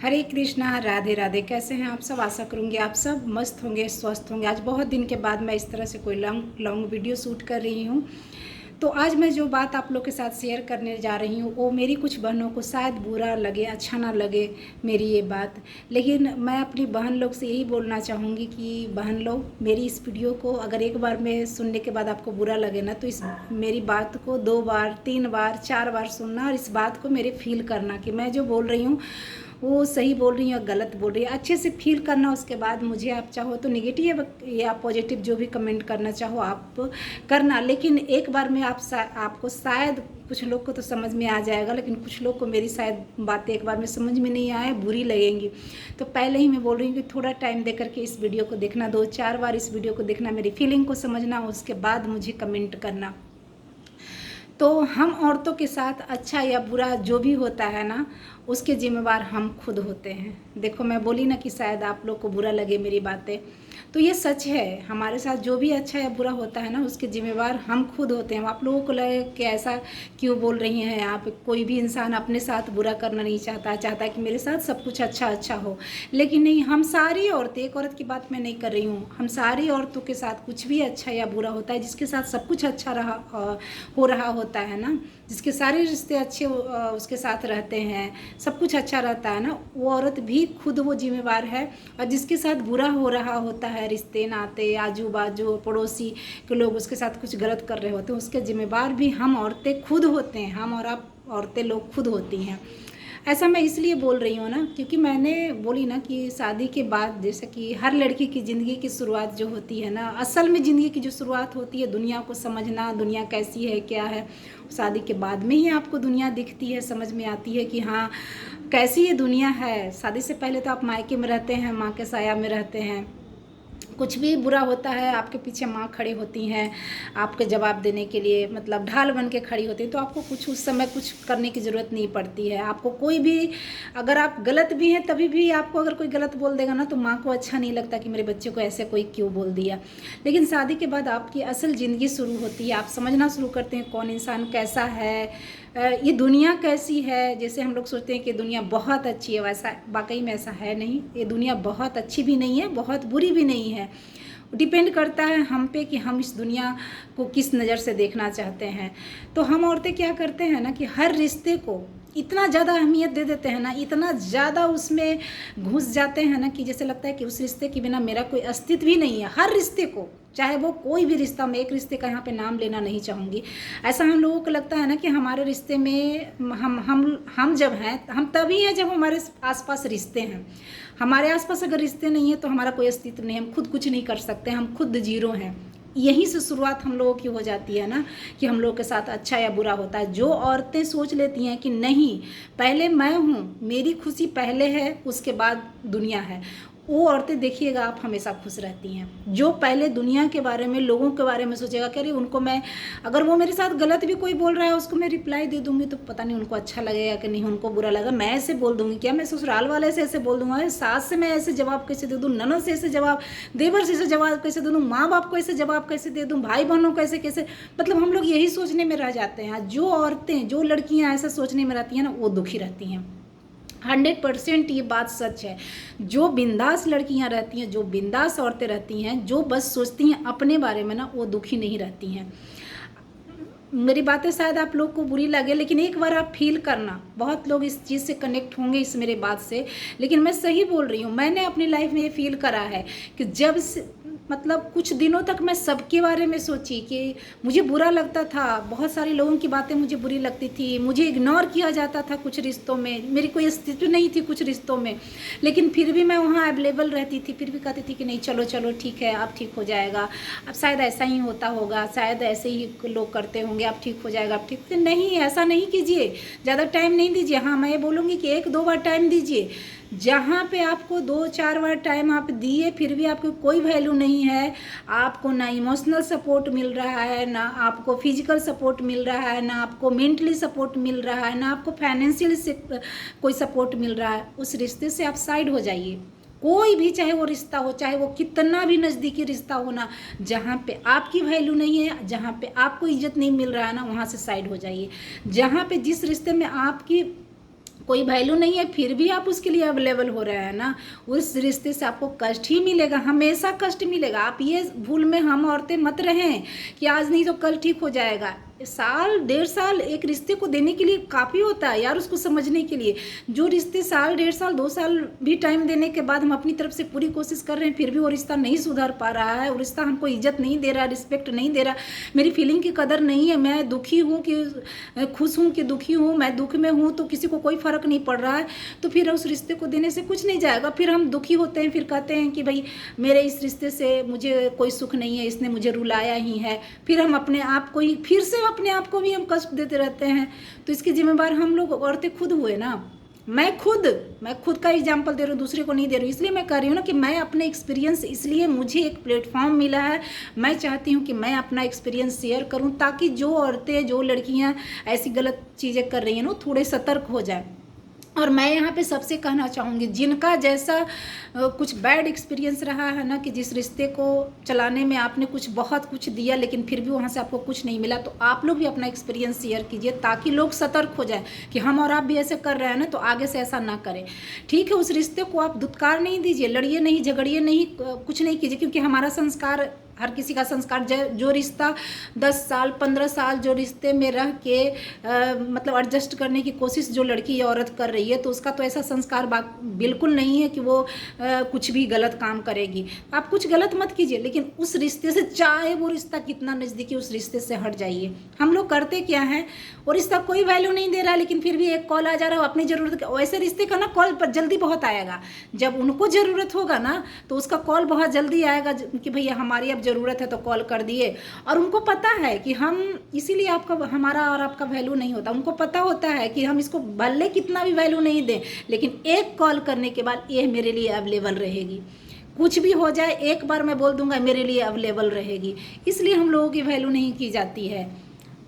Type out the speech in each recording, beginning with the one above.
हरे कृष्णा, राधे राधे। कैसे हैं आप सब? आशा करूंगी आप सब मस्त होंगे, स्वस्थ होंगे। आज बहुत दिन के बाद मैं इस तरह से कोई लॉन्ग वीडियो शूट कर रही हूँ। तो आज मैं जो बात आप लोग के साथ शेयर करने जा रही हूँ वो मेरी कुछ बहनों को शायद बुरा लगे, अच्छा ना लगे मेरी ये बात। लेकिन मैं अपनी बहन लोग से यही बोलना चाहूँगी कि बहन लोग, मेरी इस वीडियो को अगर एक बार में सुनने के बाद आपको बुरा लगे ना, तो इस मेरी बात को 2 बार, 3 बार, 4 बार सुनना और इस बात को मेरे फील करना कि मैं जो बोल रही हूँ वो सही बोल रही हूँ या गलत बोल रही है, अच्छे से फील करना। उसके बाद मुझे आप चाहो तो नेगेटिव या पॉजिटिव जो भी कमेंट करना चाहो आप करना। लेकिन एक बार में आपको शायद कुछ लोग को तो समझ में आ जाएगा, लेकिन कुछ लोग को मेरी शायद बातें एक बार में समझ में नहीं आए, बुरी लगेंगी। तो पहले ही मैं बोल रही हूँ कि थोड़ा टाइम दे करके इस वीडियो को देखना, 2-4 बार इस वीडियो को देखना, मेरी फीलिंग को समझना, उसके बाद मुझे कमेंट करना। तो हम औरतों के साथ अच्छा या बुरा जो भी होता है ना, उसके जिम्मेवार हम खुद होते हैं। देखो, मैं बोली ना कि शायद आप लोग को बुरा लगे मेरी बातें, तो ये सच है। हमारे साथ जो भी अच्छा या बुरा होता है ना, उसके जिम्मेवार हम खुद होते हैं। आप लोगों को लगे कि ऐसा क्यों बोल रही हैं आप? कोई भी इंसान अपने साथ बुरा करना नहीं चाहता, चाहता है कि मेरे साथ सब कुछ अच्छा अच्छा हो। लेकिन नहीं, हम सारी औरतें, एक औरत की बात मैं नहीं कर रही हूँ, हम सारी औरतों के साथ कुछ भी अच्छा या बुरा होता है, जिसके साथ सब कुछ अच्छा हो रहा होता है ना, जिसके सारे रिश्ते अच्छे उसके साथ रहते हैं, सब कुछ अच्छा रहता है ना, वो औरत भी खुद वो जिम्मेवार है। और जिसके साथ बुरा हो रहा होता है, रिश्ते नाते, आजू बाजू पड़ोसी के लोग उसके साथ कुछ गलत कर रहे होते हैं, उसके जिम्मेवार भी हम औरतें खुद होते हैं। हम और आप औरतें लोग खुद होती हैं। ऐसा मैं इसलिए बोल रही हूँ ना, क्योंकि मैंने बोली ना कि शादी के बाद, जैसे कि हर लड़की की ज़िंदगी की शुरुआत जो होती है ना, असल में ज़िंदगी की जो शुरुआत होती है, दुनिया को समझना, दुनिया कैसी है, क्या है, शादी के बाद में ही आपको दुनिया दिखती है, समझ में आती है कि हाँ कैसी ये दुनिया है। शादी से पहले तो आप मायके में रहते हैं, माँ के साया में रहते हैं। कुछ भी बुरा होता है, आपके पीछे माँ खड़ी होती हैं आपके जवाब देने के लिए, मतलब ढाल बन के खड़ी होती है। तो आपको कुछ उस समय कुछ करने की ज़रूरत नहीं पड़ती है। आपको कोई भी, अगर आप गलत भी हैं तभी भी आपको अगर कोई गलत बोल देगा ना, तो माँ को अच्छा नहीं लगता कि मेरे बच्चे को ऐसे कोई क्यों बोल दिया। लेकिन शादी के बाद आपकी असल ज़िंदगी शुरू होती है। आप समझना शुरू करते हैं कौन इंसान कैसा है, ये दुनिया कैसी है। जैसे हम लोग सोचते हैं कि दुनिया बहुत अच्छी है, वैसा वाकई में ऐसा है नहीं। ये दुनिया बहुत अच्छी भी नहीं है, बहुत बुरी भी नहीं है। डिपेंड करता है हम पे कि हम इस दुनिया को किस नज़र से देखना चाहते हैं। तो हम औरतें क्या करते हैं ना कि हर रिश्ते को इतना ज़्यादा अहमियत दे देते हैं ना, इतना ज़्यादा उसमें घुस जाते हैं ना, कि जैसे लगता है कि उस रिश्ते के बिना मेरा कोई अस्तित्व ही नहीं है। हर रिश्ते को, चाहे वो कोई भी रिश्ता, मैं एक रिश्ते का यहाँ पे नाम लेना नहीं चाहूँगी, ऐसा हम लोगों को लगता है ना कि हमारे रिश्ते में हम जब हैं, हम तभी हैं जब हमारे आसपास रिश्ते हैं। हमारे आसपास अगर रिश्ते नहीं है तो हमारा कोई अस्तित्व नहीं है, हम खुद कुछ नहीं कर सकते, हम खुद जीरो हैं। यहीं से शुरुआत हम लोगों की हो जाती है ना, कि हम लोगों के साथ अच्छा या बुरा होता है। जो औरतें सोच लेती हैं कि नहीं, पहले मैं हूँ, मेरी खुशी पहले है, उसके बाद दुनिया है, वो औरतें देखिएगा आप हमेशा खुश रहती हैं। जो पहले दुनिया के बारे में, लोगों के बारे में सोचेगा कि अरे उनको मैं, अगर वो मेरे साथ गलत भी कोई बोल रहा है उसको मैं रिप्लाई दे दूंगी तो पता नहीं उनको अच्छा लगेगा कि नहीं, उनको बुरा लगेगा। मैं ऐसे बोल दूंगी क्या, मैं ससुराल वाले से ऐसे बोल दूंगा, सास से मैं ऐसे जवाब कैसे दे दूँ, ननद से ऐसे जवाब, देवर से ऐसे जवाब कैसे दे दूँ, माँ बाप को ऐसे जवाब कैसे दे दूँ, भाई बहनों को ऐसे कैसे, मतलब हम लोग यही सोचने में रह जाते हैं। जो औरतें, जो लड़कियाँ ऐसा सोचने में रहती हैं ना, वो दुखी रहती हैं। 100% ये बात सच है। जो बिंदास लड़कियां रहती हैं, जो बिंदास औरतें रहती हैं, जो बस सोचती हैं अपने बारे में ना, वो दुखी नहीं रहती हैं। मेरी बातें शायद आप लोग को बुरी लगे, लेकिन एक बार आप फील करना, बहुत लोग इस चीज़ से कनेक्ट होंगे इस मेरे बात से, लेकिन मैं सही बोल रही हूँ। मैंने अपनी लाइफ में ये फील करा है कि जब से, मतलब कुछ दिनों तक मैं सबके बारे में सोची कि मुझे बुरा लगता था, बहुत सारे लोगों की बातें मुझे बुरी लगती थी, मुझे इग्नोर किया जाता था कुछ रिश्तों में, मेरी कोई अस्तित्व नहीं थी कुछ रिश्तों में, लेकिन फिर भी मैं वहाँ अवेलेबल रहती थी, फिर भी कहती थी कि नहीं चलो चलो ठीक है, अब ठीक हो जाएगा, अब शायद ऐसा ही होता होगा, शायद ऐसे ही लोग करते होंगे, अब ठीक हो जाएगा, अब ठीक हो। नहीं, ऐसा नहीं कीजिए, ज़्यादा टाइम नहीं दीजिए। हाँ, मैं ये बोलूँगी कि 1-2 बार टाइम दीजिए। जहाँ पे आपको 2-4 बार टाइम आप दिए फिर भी आपको कोई वैल्यू नहीं है, आपको ना इमोशनल सपोर्ट मिल रहा है, ना आपको फिजिकल सपोर्ट मिल रहा है, ना आपको मेंटली सपोर्ट मिल रहा है, ना आपको फाइनेंशियल से कोई सपोर्ट मिल रहा है, उस रिश्ते से आप साइड हो जाइए। कोई भी, चाहे वो रिश्ता हो, चाहे वो कितना भी नज़दीकी रिश्ता हो ना, जहाँ पे आपकी वैल्यू नहीं है, जहाँ पे आपको इज्जत नहीं मिल रहा है ना, वहाँ से साइड हो जाइए। जहाँ पे, जिस रिश्ते में आपकी कोई वैल्यू नहीं है, फिर भी आप उसके लिए अवेलेबल हो रहे हैं ना, उस रिश्ते से आपको कष्ट ही मिलेगा, हमेशा कष्ट मिलेगा। आप ये भूल में हम औरतें मत रहें कि आज नहीं तो कल ठीक हो जाएगा। साल 1.5 साल एक रिश्ते को देने के लिए काफ़ी होता है यार, उसको समझने के लिए। जो रिश्ते साल 1.5 साल 2 साल भी टाइम देने के बाद हम अपनी तरफ से पूरी कोशिश कर रहे हैं, फिर भी वो रिश्ता नहीं सुधर पा रहा है, वो रिश्ता हमको इज्जत नहीं दे रहा, रिस्पेक्ट नहीं दे रहा, मेरी फीलिंग की कदर नहीं है, मैं दुखी हूँ कि खुश हूँ कि दुखी हूँ, मैं दुख में हूँ तो किसी को कोई फ़र्क नहीं पड़ रहा है, तो फिर उस रिश्ते को देने से कुछ नहीं जाएगा। फिर हम दुखी होते हैं, फिर कहते हैं कि भाई मेरे इस रिश्ते से मुझे कोई सुख नहीं है, इसने मुझे रुलाया ही है। फिर हम अपने आप को ही फिर से अपने आप को भी हम कष्ट देते रहते हैं। तो इसकी जिम्मेदार हम लोग औरतें खुद हुए ना। मैं खुद का एग्जाम्पल दे रही हूँ, दूसरे को नहीं दे रही हूँ। इसलिए मैं कह रही हूँ ना कि मैं अपने एक्सपीरियंस, इसलिए मुझे एक प्लेटफॉर्म मिला है, मैं चाहती हूँ कि मैं अपना एक्सपीरियंस शेयर करूँ, ताकि जो औरतें, जो लड़कियाँ ऐसी गलत चीज़ें कर रही हैं ना, थोड़े सतर्क हो जाए। और मैं यहाँ पे सबसे कहना चाहूँगी, जिनका जैसा कुछ बैड एक्सपीरियंस रहा है ना, कि जिस रिश्ते को चलाने में आपने बहुत कुछ दिया लेकिन फिर भी वहाँ से आपको कुछ नहीं मिला, तो आप लोग भी अपना एक्सपीरियंस शेयर कीजिए, ताकि लोग सतर्क हो जाएं कि हम और आप भी ऐसे कर रहे हैं ना, तो आगे से ऐसा ना करें। ठीक है, उस रिश्ते को आप दुत्कार नहीं दीजिए, लड़िए नहीं, झगड़िए नहीं, कुछ नहीं कीजिए, क्योंकि हमारा संस्कार, हर किसी का संस्कार, जो रिश्ता 10 साल 15 साल जो रिश्ते में रह के मतलब एडजस्ट करने की कोशिश जो लड़की या औरत कर रही है, तो उसका तो ऐसा संस्कार बिल्कुल नहीं है कि वो कुछ भी गलत काम करेगी। आप कुछ गलत मत कीजिए, लेकिन उस रिश्ते से, चाहे वो रिश्ता कितना नज़दीकी, उस रिश्ते से हट जाइए। हम लोग करते क्या हैं, और रिश्ता कोई वैल्यू नहीं दे रहा है, लेकिन फिर भी एक कॉल आ जा रहा है अपनी ज़रूरत, वैसे रिश्ते का ना कॉल पर जल्दी बहुत आएगा। जब उनको ज़रूरत होगा ना, तो उसका कॉल बहुत जल्दी आएगा कि भैया हमारी अब ज़रूरत है, तो कॉल कर दिए। और उनको पता है कि हम, इसीलिए आपका, हमारा और आपका वैल्यू नहीं होता। उनको पता होता है कि हम इसको भले कितना भी वैल्यू नहीं दें, लेकिन एक कॉल करने के बाद ये मेरे लिए अवेलेबल रहेगी, कुछ भी हो जाए एक बार मैं बोल दूंगा मेरे लिए अवेलेबल रहेगी। इसलिए हम लोगों की वैल्यू नहीं की जाती है।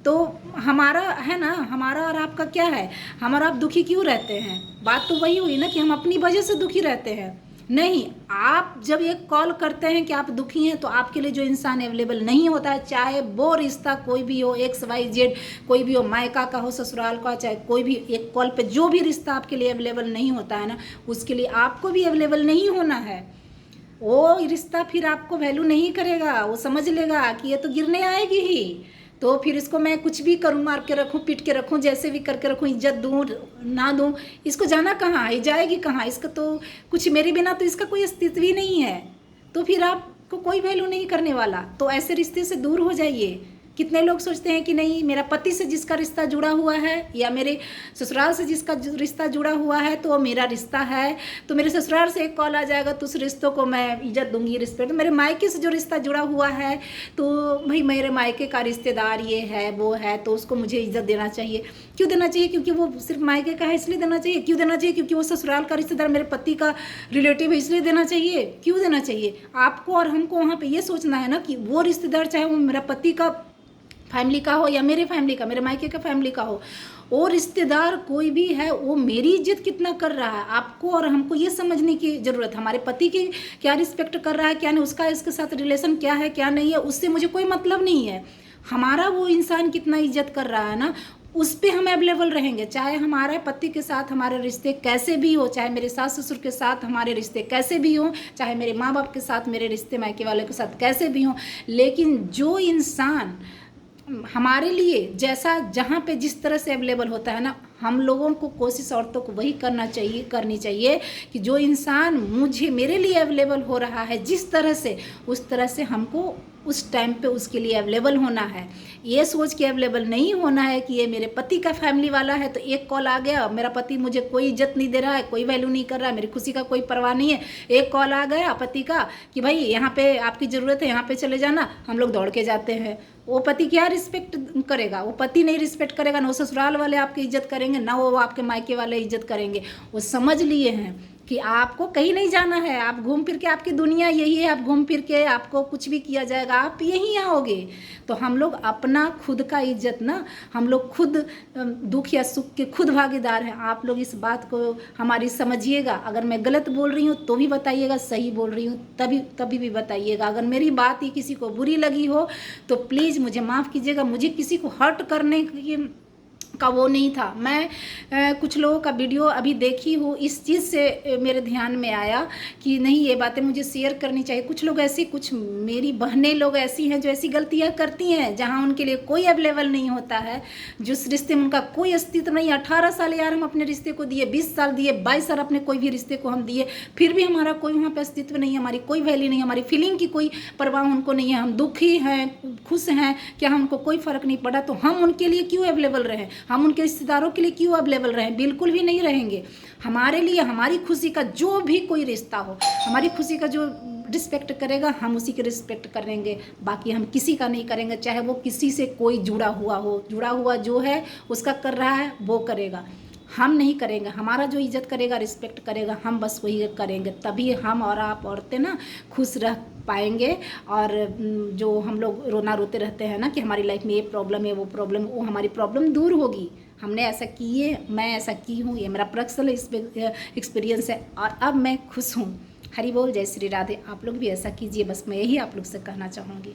तो हमारा है ना, हमारा और आपका क्या है, हम और आप दुखी क्यों रहते हैं? बात तो वही हुई ना कि हम अपनी वजह से दुखी रहते हैं। नहीं, आप जब एक कॉल करते हैं कि आप दुखी हैं, तो आपके लिए जो इंसान अवेलेबल नहीं होता है, चाहे वो रिश्ता कोई भी हो, XYZ कोई भी हो, मायका का हो, ससुराल का, चाहे कोई भी, एक कॉल पे जो भी रिश्ता आपके लिए अवेलेबल नहीं होता है ना, उसके लिए आपको भी अवेलेबल नहीं होना है। वो रिश्ता फिर आपको वैल्यू नहीं करेगा, वो समझ लेगा कि ये तो गिरने आएगी ही, तो फिर इसको मैं कुछ भी करूँ, मार के रखूँ, पीट के रखूँ, जैसे भी करके रखूँ, इज्जत दूँ ना दूँ, इसको जाना कहाँ है, जाएगी कहाँ, इसका तो कुछ, मेरे बिना तो इसका कोई अस्तित्व ही नहीं है, तो फिर आपको कोई वैल्यू नहीं करने वाला। तो ऐसे रिश्ते से दूर हो जाइए। कितने लोग सोचते हैं कि नहीं, मेरा पति से जिसका रिश्ता जुड़ा हुआ है, या मेरे ससुराल से जिसका रिश्ता जुड़ा हुआ है, तो वो मेरा रिश्ता है, तो मेरे ससुराल से एक कॉल आ जाएगा तो उस रिश्तों को मैं इज्जत दूंगी, रिस्पेक्ट। मेरे मायके से जो रिश्ता जुड़ा हुआ है, तो भाई मेरे मायके का रिश्तेदार ये है वो है, तो उसको मुझे इज्जत देना चाहिए। क्यों देना चाहिए? क्योंकि वो सिर्फ मायके का है इसलिए देना चाहिए। क्यों देना चाहिए? क्योंकि वो ससुराल का रिश्तेदार मेरे पति का रिलेटिव है इसलिए देना चाहिए। क्यों देना चाहिए? आपको और हमको वहाँ पे ये सोचना है ना कि वो रिश्तेदार, चाहे वो मेरा पति का फैमिली का हो या मेरे फैमिली का, मेरे मायके का फैमिली का हो, वो रिश्तेदार कोई भी है, वो मेरी इज्जत कितना कर रहा है, आपको और हमको ये समझने की ज़रूरत है। हमारे पति की क्या रिस्पेक्ट कर रहा है, क्या नहीं, उसका इसके साथ रिलेशन क्या है क्या नहीं है, उससे मुझे कोई मतलब नहीं है। हमारा वो इंसान कितना इज्जत कर रहा है ना, उस पर हम अवेलेबल रहेंगे। चाहे हमारे पति के साथ हमारे रिश्ते कैसे भी हो, चाहे मेरे सास ससुर के साथ हमारे रिश्ते कैसे भी हों, चाहे मेरे माँ बाप के साथ मेरे रिश्ते, मायके वाले के साथ कैसे भी हों, लेकिन जो इंसान हमारे लिए जैसा, जहाँ पे जिस तरह से अवेलेबल होता है ना, हम लोगों को कोशिश, औरतों को वही करनी चाहिए कि जो इंसान मेरे लिए अवेलेबल हो रहा है जिस तरह से, उस तरह से हमको उस टाइम पे उसके लिए अवेलेबल होना है। ये सोच के अवेलेबल नहीं होना है कि ये मेरे पति का फैमिली वाला है, तो एक कॉल आ गया, मेरा पति मुझे कोई इज्जत नहीं दे रहा है, कोई वैल्यू नहीं कर रहा है, मेरी खुशी का कोई परवाह नहीं है। एक कॉल आ गया पति का कि भाई यहाँ पे आपकी ज़रूरत है, यहाँ पे चले जाना, हम लोग दौड़ के जाते हैं। वो पति क्या रिस्पेक्ट करेगा? वो पति नहीं रिस्पेक्ट करेगा, ना वो ससुराल वाले आपकी इज्जत करेंगे, ना वो आपके मायके वाले इज्जत करेंगे। वो समझ लिए हैं कि आपको कहीं नहीं जाना है, आप घूम फिर के, आपकी दुनिया यही है, आप घूम फिर के, आपको कुछ भी किया जाएगा, आप यहीं आओगे। तो हम लोग अपना खुद का इज्जत ना, हम लोग खुद दुख या सुख के खुद भागीदार हैं। आप लोग इस बात को हमारी समझिएगा। अगर मैं गलत बोल रही हूँ तो भी बताइएगा, सही बोल रही हूँ तभी भी बताइएगा। अगर मेरी बात ही किसी को बुरी लगी हो तो प्लीज़ मुझे माफ़ कीजिएगा। मुझे किसी को हर्ट करने की का वो नहीं था। मैं कुछ लोगों का वीडियो अभी देखी हूँ, इस चीज़ से मेरे ध्यान में आया कि नहीं, ये बातें मुझे शेयर करनी चाहिए। कुछ लोग ऐसी, कुछ मेरी बहनें लोग ऐसी हैं जो ऐसी गलतियाँ करती हैं जहाँ उनके लिए कोई अवेलेबल नहीं होता है, जिस रिश्ते में उनका कोई अस्तित्व नहीं। 18 साल यार हम अपने रिश्ते को दिए, 20 साल दिए, 22 साल अपने कोई भी रिश्ते को हम दिए, फिर भी हमारा कोई वहाँ पर अस्तित्व नहीं है, हमारी कोई वैल्यू नहीं, हमारी फीलिंग की कोई परवाह उनको नहीं है। हम दुखी हैं, खुश हैं, क्या हमको कोई फ़र्क नहीं पड़ा, तो हम उनके लिए क्यों अवेलेबल रहें, हम उनके रिश्तेदारों के लिए क्यों अवेलेबल रहें? बिल्कुल भी नहीं रहेंगे। हमारे लिए हमारी खुशी का जो भी कोई रिश्ता हो, हमारी खुशी का जो रिस्पेक्ट करेगा, हम उसी के रिस्पेक्ट करेंगे, बाकी हम किसी का नहीं करेंगे। चाहे वो किसी से कोई जुड़ा हुआ जो है उसका कर रहा है वो करेगा, हम नहीं करेंगे। हमारा जो इज्जत करेगा, रिस्पेक्ट करेगा, हम बस वही करेंगे। तभी हम और आप औरतें ना खुश रह पाएंगे। और जो हम लोग रोना रोते रहते हैं ना कि हमारी लाइफ में ये प्रॉब्लम है, वो प्रॉब्लम, वो हमारी प्रॉब्लम दूर होगी। हमने ऐसा किए, मैं ऐसा की हूँ, ये मेरा पर्सनल एक्सपीरियंस है और अब मैं खुश हूँ। हरि बोल, जय श्री राधे। आप लोग भी ऐसा कीजिए, बस मैं यही आप लोग से कहना चाहूँगी।